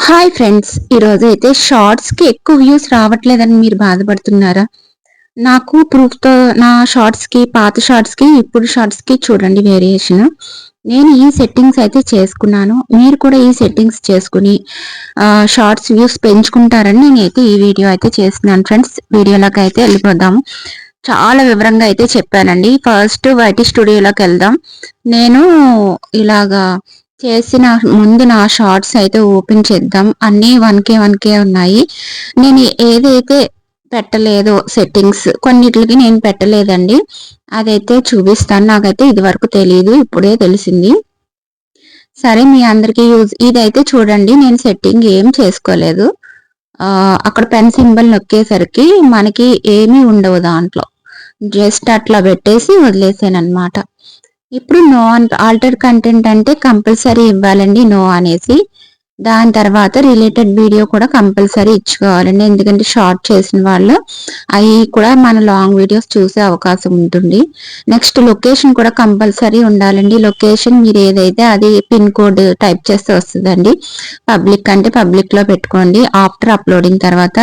Hi friends, ఈరోజు అయితే షార్ట్స్కి ఎక్కువ వ్యూస్ రావట్లేదని మీరు బాధపడుతున్నారా? నాకు ప్రూఫ్తో నా షార్ట్స్కి, పాత షార్ట్స్కి, ఇప్పుడు షార్ట్స్కి చూడండి వేరియేషన్. నేను ఈ సెట్టింగ్స్ అయితే చేసుకున్నాను. మీరు కూడా ఈ సెట్టింగ్స్ చేసుకుని షార్ట్స్ వ్యూస్ పెంచుకుంటారని నేనైతే ఈ వీడియో అయితే చేస్తున్నాను ఫ్రెండ్స్. వీడియోలోకి అయితే వెళ్ళిపోదాము. చాలా వివరంగా అయితే చెప్పానండి. ఫస్ట్ వైటీ స్టూడియోలోకి వెళ్దాం. నేను ఇలాగా చేసిన ముందు నా షార్ట్స్ అయితే ఓపెన్ చేద్దాం. అన్నీ 1K ఉన్నాయి. నేను ఏదైతే పెట్టలేదో సెట్టింగ్స్ కొన్నిట్లకి నేను పెట్టలేదండి. అదైతే చూపిస్తాను. నాకైతే ఇది వరకు తెలీదు. ఇప్పుడే తెలిసింది. సరే, మీ అందరికీ ఇదైతే చూడండి. నేను సెట్టింగ్ ఏం చేసుకోలేదు. అక్కడ పెన్ సింబల్ నొక్కేసరికి మనకి ఏమీ ఉండవు దాంట్లో. జస్ట్ అట్లా పెట్టేసి వదిలేసానన్నమాట. ఇప్పుడు నో ఆల్టర్ కంటెంట్ అంటే కంపల్సరీ ఇవ్వాలండి, నో అనేసి. దాని తర్వాత రిలేటెడ్ వీడియో కూడా కంపల్సరీ ఇచ్చుకోవాలండి. ఎందుకంటే షార్ట్ చేసిన వాళ్ళు అవి కూడా మన లాంగ్ వీడియోస్ చూసే అవకాశం ఉంటుంది. నెక్స్ట్ లొకేషన్ కూడా కంపల్సరీ ఉండాలండి. లొకేషన్ మీరు ఏదైతే అది పిన్ కోడ్ టైప్ చేస్తే వస్తుందండి. పబ్లిక్ అంటే పబ్లిక్లో పెట్టుకోండి ఆఫ్టర్ అప్లోడింగ్ తర్వాత.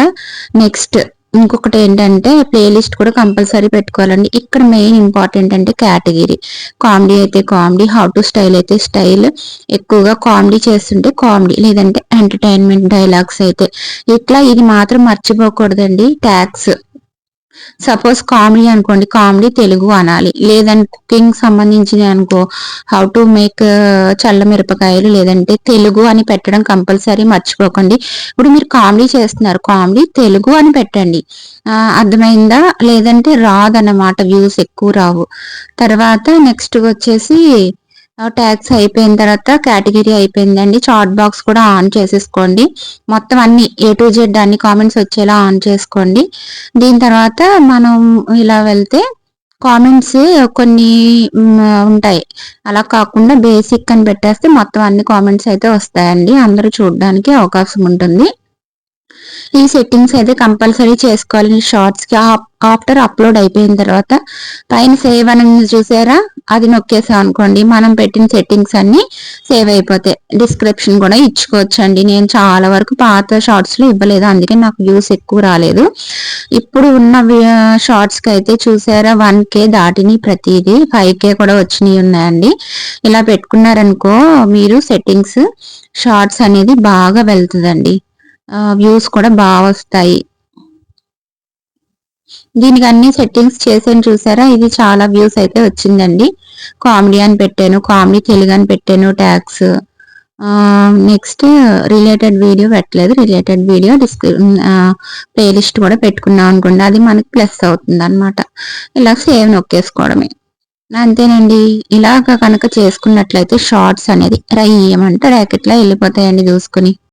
నెక్స్ట్ ఇంకొకటి ఏంటంటే ప్లేలిస్ట్ కూడా కంపల్సరీ పెట్టుకోవాలండి. ఇక్కడ మెయిన్ ఇంపార్టెంట్ అంటే కేటగిరీ. కామెడీ అయితే కామెడీ, హౌ టు స్టైల్ అయితే స్టైల్. ఎక్కువగా కామెడీ చేస్తుంటే కామెడీ, లేదంటే ఎంటర్టైన్మెంట్ డైలాగ్స్ అయితే ఇట్లా. ఇది మాత్రం మర్చిపోకూడదండి. ట్యాగ్స్ సపోజ్ కామెడీ అనుకోండి, కామెడీ తెలుగు అనాలి. లేదంటే కుకింగ్ సంబంధించినవి అనుకో, హౌ టు మేక్ చల్ల మిరపకాయలు, లేదంటే తెలుగు అని పెట్టడం కంపల్సరీ మర్చిపోకండి. ఇప్పుడు మీరు కామెడీ చేస్తున్నారు, కామెడీ తెలుగు అని పెట్టండి. అర్థమైందా? లేదంటే రాదన్నమాట, వ్యూస్ ఎక్కువ రావు. తర్వాత నెక్స్ట్ వచ్చేసి ట్యాగ్స్ అయిపోయిన తర్వాత కేటగిరీ అయిపోయిందండి. చాట్ బాక్స్ కూడా ఆన్ చేసేసుకోండి. మొత్తం అన్ని A to Z అన్ని కామెంట్స్ వచ్చేలా ఆన్ చేసుకోండి. దీని తర్వాత మనం ఇలా వెళ్తే కామెంట్స్ కొన్ని ఉంటాయి. అలా కాకుండా బేసిక్ అని పెట్టేస్తే మొత్తం అన్ని కామెంట్స్ అయితే వస్తాయండి. అందరూ చూడడానికి అవకాశం ఉంటుంది. ఈ సెట్టింగ్స్ అయితే కంపల్సరీ చేసుకోవాలి షార్ట్స్ కి. ఆఫ్టర్ అప్లోడ్ అయిపోయిన తర్వాత పైన సేవ్ అని చూసారా, అది నొక్కేసాం అనుకోండి, మనం పెట్టిన సెట్టింగ్స్ అన్ని సేవ్ అయిపోతాయి. డిస్క్రిప్షన్ కూడా ఇచ్చుకోవచ్చు అండి. నేను చాలా వరకు పాత షార్ట్స్ లో ఇవ్వలేదు, అందుకే నాకు వ్యూస్ ఎక్కువ రాలేదు. ఇప్పుడు ఉన్న షార్ట్స్ కి అయితే చూసారా 1K దాటిని, ప్రతిదీ 5K కూడా వచ్చినాయి ఉన్నాయండి. ఇలా పెట్టుకున్నారనుకో మీరు సెట్టింగ్స్, షార్ట్స్ అనేది బాగా వెళ్తుందండి. వ్యూస్ కూడా బాగా వస్తాయి. దీనికి అన్ని సెట్టింగ్స్ చేసాను చూసారా, ఇది చాలా వ్యూస్ అయితే వచ్చిందండి. కామెడీ అని పెట్టాను, కామెడీ తెలుగు అని పెట్టాను ట్యాగ్స్. నెక్స్ట్ రిలేటెడ్ వీడియో పెట్టలేదు. రిలేటెడ్ వీడియో ప్లేలిస్ట్ కూడా పెట్టుకున్నాం అనుకోండి, అది మనకి ప్లస్ అవుతుంది అనమాట. ఇలా సేవ్ నొక్కేసుకోవడమే, అంతేనండి. ఇలాగ కనుక చేసుకున్నట్లయితే షార్ట్స్ అనేది రయ్యమంటే ర్యాకెట్లో వెళ్ళిపోతాయండి చూసుకుని.